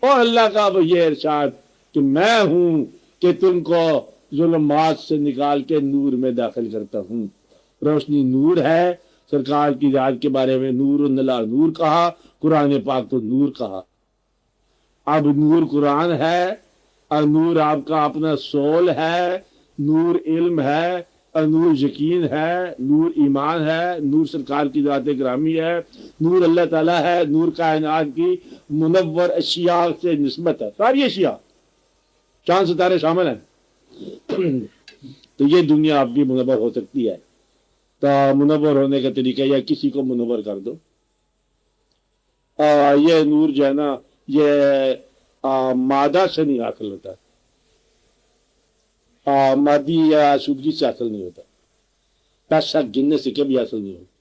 اور اللہ کا وہ یہ ارشاد کہ میں ہوں کہ تم کو ظلمات سے نکال کے نور میں داخل کرتا ہوں. روشنی نور ہے. سرکار کی ذات کے بارے میں نور اللہ نور کہا, قرآن پاک تو نور کہا. اب نور قرآن ہے اور نور آپ کا اپنا سول ہے, نور علم ہے اور نور یقین ہے, نور ایمان ہے, نور سرکار کی ذات گرامی ہے, نور اللہ تعالیٰ ہے, نور کائنات کی منور اشیاء سے نسبت ہے. ساری اشیاء, چاند ستارے شامل ہیں. تو یہ دنیا آپ کی منور ہو سکتی ہے. تو منور ہونے کا طریقہ یا کسی کو منور کر دو. یہ نور جو ہے نا یہ مادہ سے نہیں حاصل ہوتا, مادی یا آسودگی سے حاصل نہیں ہوتا, پیسہ گننے سے کبھی حاصل نہیں ہوتا.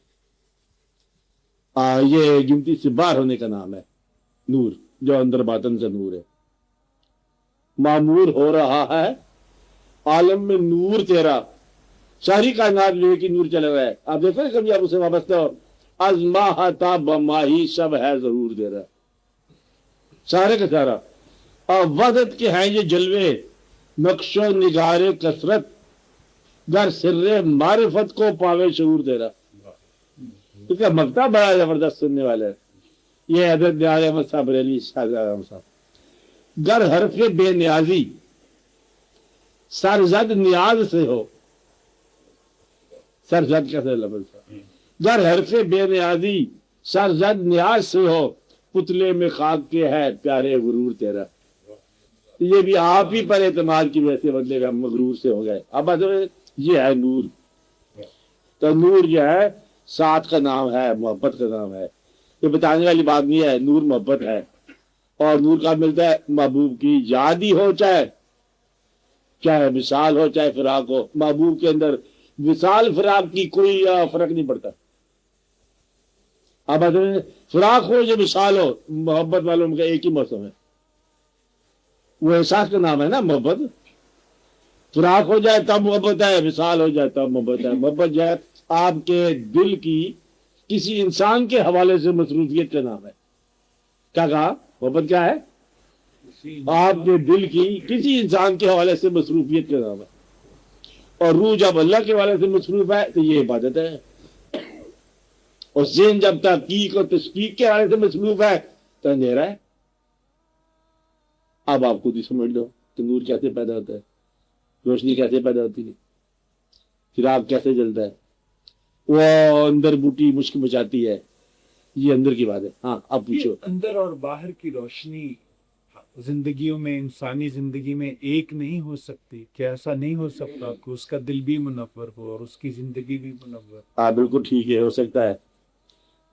یہ گنتی سے باہر ہونے کا نام ہے نور, جو اندر باطن سے نور ہے. معمور ہو رہا ہے عالم میں نور تیرا, ساری کائنات لوہے کی نور چل رہا ہے. آپ دیکھو کبھی آپ اسے وابستہ ہو, از ماہ تا بماہی سب ہے ضرور دے رہا, سارے کا سارا. اور وحدت کے ہیں یہ جلوے, نقش و نگار کثرت, گر سر معرفت کو پاوے شعور دے رہا. اس کا مقطع بڑا زبردست سننے والا ہے. یہ حضرت نیاز احمد صاحب بریلوی صاحب. گر حرف بے نیازی سرزد نیاز سے ہو, سرزد کیسے لفظ تھا, گر حرف بے نیازی سرزد نیاز سے ہو, پتلے میں خاک کے ہے پیارے غرور تیرا. یہ بھی آپ ہی پر اعتماد کی وجہ سے بدلے گا, مغرور سے ہو گئے. اب یہ ہے نور. تو نور جو ہے ساتھ کا نام ہے, محبت کا نام ہے. یہ بتانے والی بات نہیں ہے, نور محبت ہے. اور نور کا ملتا ہے محبوب کی یاد ہی ہو, چاہے مثال ہو چاہے فراق ہو. محبوب کے اندر مثال فراق کی کوئی فرق نہیں پڑتا. اب فراق ہو یا مثال ہو, محبت والوں کا ایک ہی موسم ہے. وہ احساس کا نام ہے نا محبت. فراق ہو جائے تب محبت ہے, مثال ہو جائے تب محبت ہے. محبت جو ہے آپ کے دل کی کسی انسان کے حوالے سے مصروفیت کا نام ہے. کیا کہا؟ محبت کیا ہے؟ آپ کے دل کی کسی انسان کے حوالے سے مصروفیت کا نام ہے. اور روح جب اللہ کے حوالے سے مصروف ہے تو یہ عبادت ہے. اور ذہن جب تحقیق اور تشقیق کے حوالے سے مصروف ہے تو اندھیرا ہے. اب آپ خود ہی سمجھ لو کہ نور کیسے پیدا ہوتا ہے, روشنی کیسے پیدا ہوتی ہے, چراغ کیسے جلتا ہے, وہ اندر بوٹی مشک مچاتی ہے. یہ اندر کی بات ہے. ہاں اب پوچھو. اندر اور باہر کی روشنی زندگیوں میں, انسانی زندگی میں ایک نہیں ہو سکتی کیا؟ ایسا نہیں ہو سکتا کہ اس کا دل بھی منور ہو اور اس کی زندگی بھی منور؟ ہاں بالکل ٹھیک ہے, ہو سکتا ہے.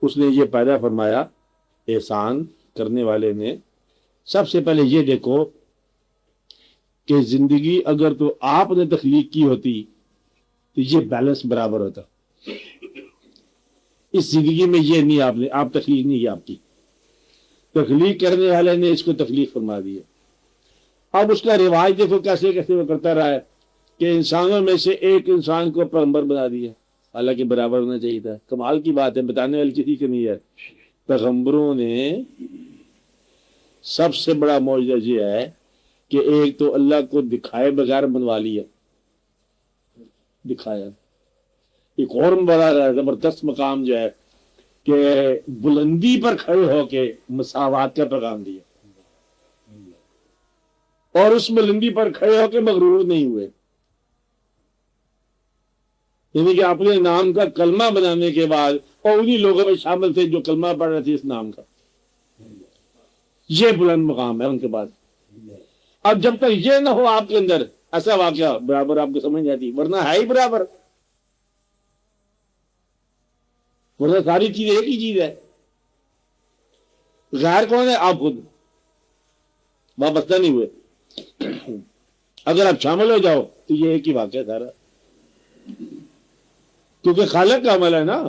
اس نے یہ پیدا فرمایا احسان کرنے والے نے. سب سے پہلے یہ دیکھو کہ زندگی اگر تو آپ نے تخلیق کی ہوتی تو یہ بیلنس برابر ہوتا. اس زندگی میں یہ نہیں, آپ تخلیق نہیں کی, آپ کی تخلیق کرنے والے نے اس کو تخلیق فرما دی ہے. اب اس کا رواج دیکھو کیسے کیسے وہ کرتا رہا ہے کہ انسانوں میں سے ایک انسان کو پیغمبر بنا دیا, حالانکہ برابر ہونا چاہیے تھا. کمال کی بات ہے, بتانے والی کسی کی نہیں ہے. پیغمبروں نے سب سے بڑا معجزہ یہ ہے کہ ایک تو اللہ کو دکھائے بغیر بنوا لیا, دکھایا. ایک اور بڑا زبردست مقام جو ہے کہ بلندی پر کھڑے ہو کے مساوات کا پیغام دیا, اور اس بلندی پر کھڑے ہو کے مغرور نہیں ہوئے. یعنی کہ اپنے نام کا کلمہ بنانے کے بعد اور انہی لوگوں میں شامل تھے جو کلمہ پڑھ رہے تھے اس نام کا. یہ بلند مقام ہے ان کے پاس. اب جب تک یہ نہ ہو آپ کے اندر, ایسا واقعہ برابر آپ کو سمجھ جاتی, ورنہ ہے ہی برابر, ورنہ ساری چیز ایک ہی چیز ہے. غیر کون ہے؟ آپ خود وابستہ نہیں ہوئے. اگر آپ شامل ہو جاؤ تو یہ ایک ہی واقعہ سارا, کیونکہ خالق کا عمل ہے نا.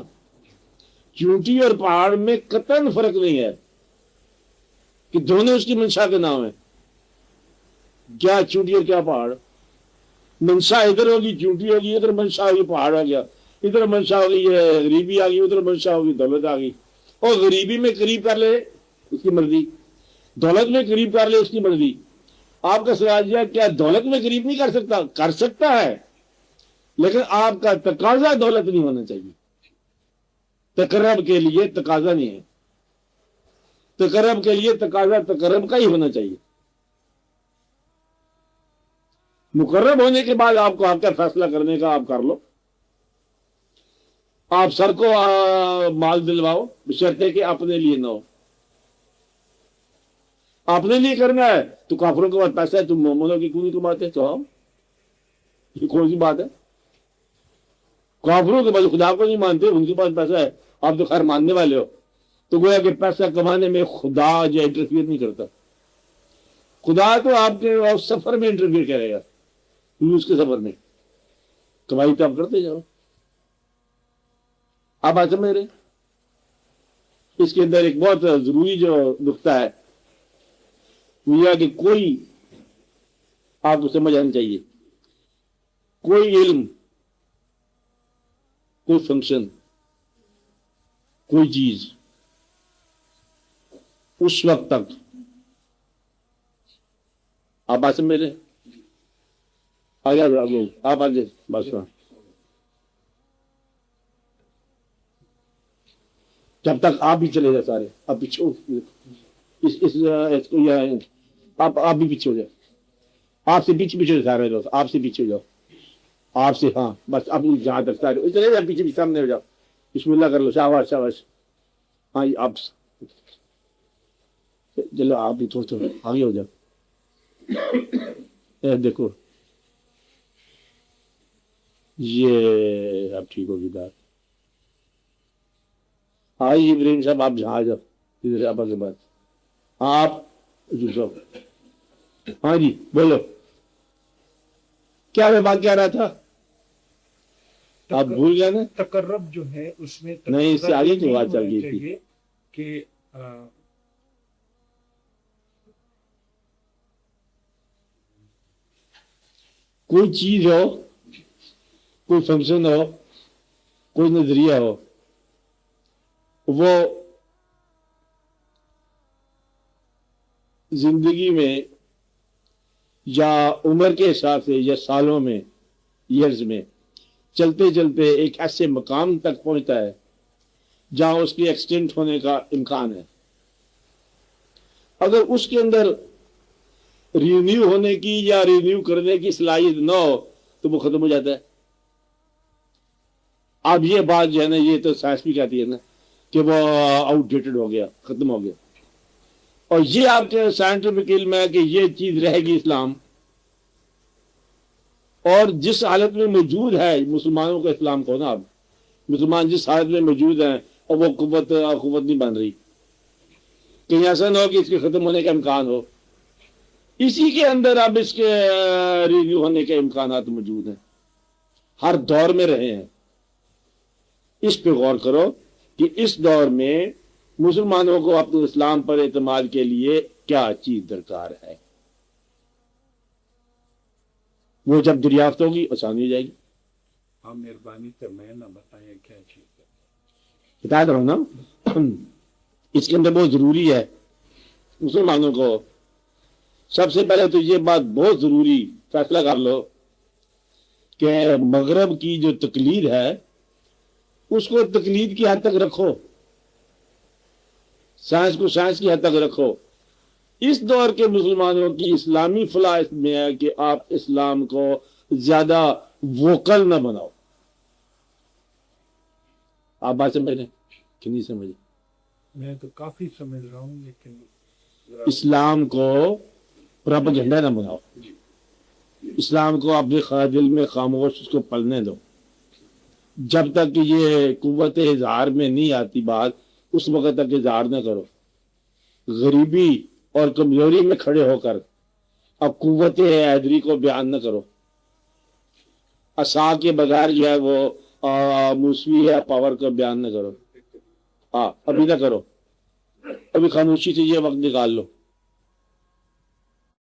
چونٹی اور پہاڑ میں قطعاً فرق نہیں ہے کہ دونوں اس کی منشا کے نام ہے. کیا چونٹی اور کیا پہاڑ؟ منشا ادھر ہوگی چونٹی ہوگی, ادھر منشا ہوگی پہاڑ ہو گیا, ادھر منشا ہوگی یہ غریبی آ گئی, ادھر منشا ہوگی دولت آ گئی. اور غریبی میں قریب کر لے اس کی مرضی, دولت میں قریب کر لے اس کی مرضی. آپ کا سوال یہ ہے کیا دولت میں قریب نہیں کر سکتا؟ کر سکتا ہے، لیکن آپ کا تقاضا دولت نہیں ہونا چاہیے. تقرب کے لیے تقاضا نہیں ہے، تقرب کے لیے تقاضا تقرب کا ہی ہونا چاہیے. مقرب ہونے کے بعد آپ کو آپ کا فیصلہ کرنے کا آپ کر لو. آپ سر کو مال دلواؤ، بشرطے کہ اپنے لیے نہ ہو. اپنے لیے کرنا ہے تو کافروں کے پاس پیسہ ہے، تم مومنوں کی کیوں نہیں کماتے؟ تو ہم یہ کون سی بات ہے؟ کافروں کے پاس خدا کو نہیں مانتے، ان کے پاس پیسہ ہے، آپ تو خیر ماننے والے ہو. تو گویا کہ پیسہ کمانے میں خدا جو انٹرفیئر نہیں کرتا. خدا تو آپ کے سفر میں انٹرفیئر کرے گا، روس کے سفر میں. کمائی تو آپ کرتے جاؤ. آپ آج سمجھ رہے؟ اس کے اندر ایک بہت ضروری جو نقطہ ہے وہ یہ کہ کوئی آپ کو سمجھ آنا چاہیے، کوئی علم، کوئی فنکشن، کوئی چیز اس وقت تک آپ بات سمجھ رہے؟ آگے آپ آگے بات سنا. جب تک آپ بھی چلے جائے سارے، آپ پیچھے آپ بھی پیچھے ہو جائے. آپ سے پیچھے پیچھے سارے لوگ آپ سے پیچھے ہو جاؤ. آپ سے ہاں بس اب جہاں تک سارے چلے جاؤ، پیچھے بھی سامنے ہو جاؤ. بسم اللہ کر لو. شاباش شاباش. ہاں آپ چلو آپ بھی تھوڑا تھوڑا آگے ہو جاؤ. دیکھو یہ اب ٹھیک ہوگی بات. ہاں ابراہیم صاحب آپ جہاں آ جاؤ ادھر آپ کے بعد. ہاں آپ ہاں جی بولو کیا میں بات کہہ رہا تھا؟ آپ بھول گئے نا؟ تقرب جو ہے اس میں نہیں، اس سے آگے کی بات چل گئی تھی کہ کوئی چیز ہو، کوئی فنکشن ہو، کوئی نظریہ ہو، وہ زندگی میں یا عمر کے حساب سے یا سالوں میں، ایئرز میں چلتے چلتے ایک ایسے مقام تک پہنچتا ہے جہاں اس کی ایکسٹینٹ ہونے کا امکان ہے. اگر اس کے اندر رینیو ہونے کی یا رینیو کرنے کی صلاحیت نہ ہو تو وہ ختم ہو جاتا ہے. اب یہ بات جو ہے نا، یہ تو سائنس بھی کہتی ہے نا کہ وہ آؤٹ ڈیٹڈ ہو گیا، ختم ہو گیا. اور یہ آپ کے سائنٹیفک علم ہے کہ یہ چیز رہے گی اسلام. اور جس حالت میں موجود ہے مسلمانوں کا اسلام کو نا، اب مسلمان جس حالت میں موجود ہیں اور وہ قوت نہیں بن رہی، کہیں ایسا نہ ہو کہ اس کے ختم ہونے کا امکان ہو. اسی کے اندر اب اس کے ریویو ہونے کے امکانات موجود ہیں، ہر دور میں رہے ہیں. اس پہ غور کرو کہ اس دور میں مسلمانوں کو اپنے اسلام پر اعتماد کے لیے کیا چیز درکار ہے. وہ جب دریافت ہوگی آسانی ہو جائے گی. ہاں مہربانی کر میں نہ بتائیں کیا چیز ہے. بتا رہا ہوں نا، اس کے اندر بہت ضروری ہے مسلمانوں کو. سب سے پہلے تو یہ بات بہت ضروری فیصلہ کر لو کہ مغرب کی جو تقلید ہے اس کو تقلید کی حد تک رکھو، سائنس کو سائنس کی حد تک رکھو. اس دور کے مسلمانوں کی اسلامی فلاح اس میں ہے کہ آپ اسلام کو زیادہ ووکل نہ بناؤ. آپ بات سمجھ رہے کہ نہیں سمجھ؟ میں تو کافی سمجھ رہا ہوں، لیکن اسلام کو پروپیگنڈا نہ بناؤ. اسلام کو اپنے دل میں خاموش اس کو پلنے دو. جب تک کہ یہ قوت اظہار میں نہیں آتی بات، اس وقت تک اظہار نہ کرو. غریبی اور کمزوری میں کھڑے ہو کر اب قوت حیدری کو بیان نہ کرو. عصا کے بغیر جو ہے وہ موسوی ہے پاور کو بیان نہ کرو. ابھی نہ کرو، ابھی خاموشی سے یہ وقت نکال لو.